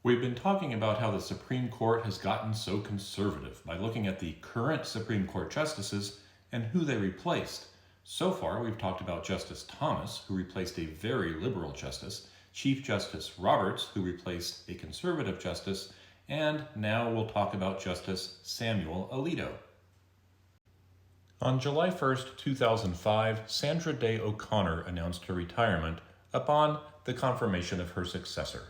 We've been talking about how the Supreme Court has gotten so conservative by looking at the current Supreme Court justices and who they replaced. So far, we've talked about Justice Thomas, who replaced a very liberal justice, Chief Justice Roberts, who replaced a conservative justice, and now we'll talk about Justice Samuel Alito. On July 1st, 2005, Sandra Day O'Connor announced her retirement upon the confirmation of her successor.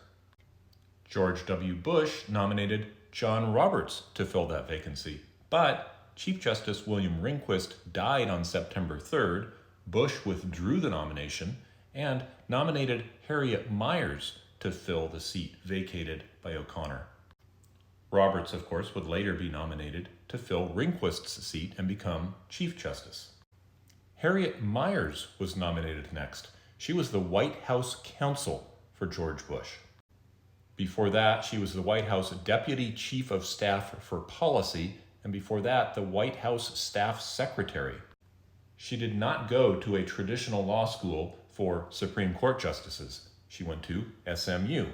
George W. Bush nominated John Roberts to fill that vacancy, but Chief Justice William Rehnquist died on September 3rd, Bush withdrew the nomination, and nominated Harriet Miers to fill the seat vacated by O'Connor. Roberts, of course, would later be nominated to fill Rehnquist's seat and become Chief Justice. Harriet Miers was nominated next. She was the White House counsel for George Bush. Before that, she was the White House Deputy Chief of Staff for Policy, and before that, the White House Staff Secretary. She did not go to a traditional law school for Supreme Court justices. She went to SMU.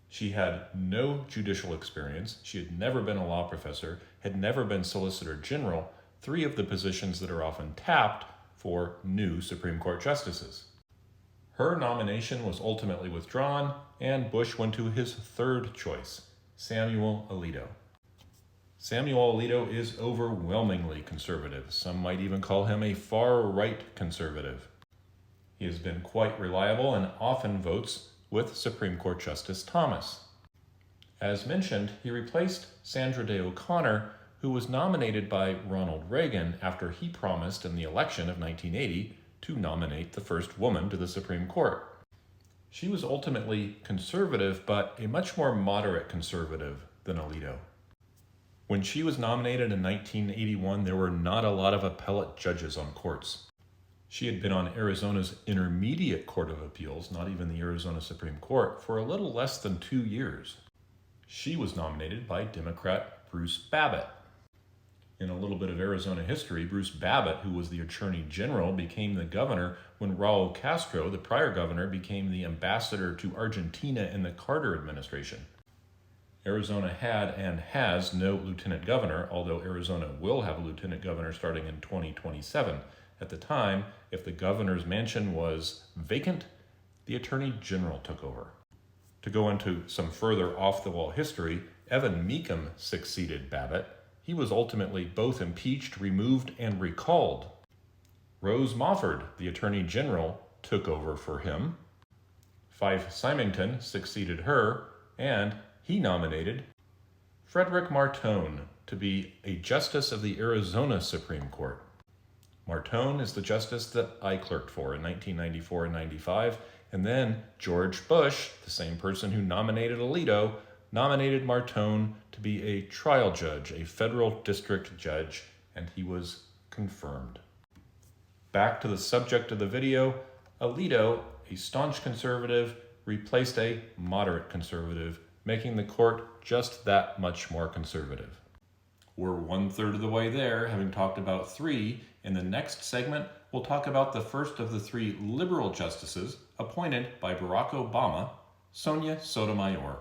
She had no judicial experience. She had never been a law professor, had never been Solicitor General, three of the positions that are often tapped for new Supreme Court justices. Her nomination was ultimately withdrawn, and Bush went to his third choice, Samuel Alito. Samuel Alito is overwhelmingly conservative. Some might even call him a far-right conservative. He has been quite reliable and often votes with Supreme Court Justice Thomas. As mentioned, he replaced Sandra Day O'Connor, who was nominated by Ronald Reagan after he promised in the election of 1980 to nominate the first woman to the Supreme Court. She was ultimately conservative, but a much more moderate conservative than Alito. When she was nominated in 1981, there were not a lot of appellate judges on courts. She had been on Arizona's Intermediate Court of Appeals, not even the Arizona Supreme Court, for a little less than 2 years. She was nominated by Democrat Bruce Babbitt. In a little bit of Arizona history, Bruce Babbitt, who was the Attorney General, became the governor when Raul Castro, the prior governor, became the ambassador to Argentina in the Carter administration. Arizona had and has no lieutenant governor, although Arizona will have a lieutenant governor starting in 2027. At the time, if the governor's mansion was vacant, the Attorney General took over. To go into some further off-the-wall history, Evan Mecham succeeded Babbitt. He was ultimately both impeached, removed, and recalled. Rose Mofford, the Attorney General, took over for him. Fife Symington succeeded her, and he nominated Frederick Martone to be a justice of the Arizona Supreme Court. Martone is the justice that I clerked for in 1994 and 95, and then George Bush, the same person who nominated Alito, nominated Martone to be a trial judge, a federal district judge, and he was confirmed. Back to the subject of the video, Alito, a staunch conservative, replaced a moderate conservative, making the court just that much more conservative. We're 1/3 of the way there, having talked about 3. In the next segment, we'll talk about the first of the 3 liberal justices appointed by Barack Obama, Sonia Sotomayor.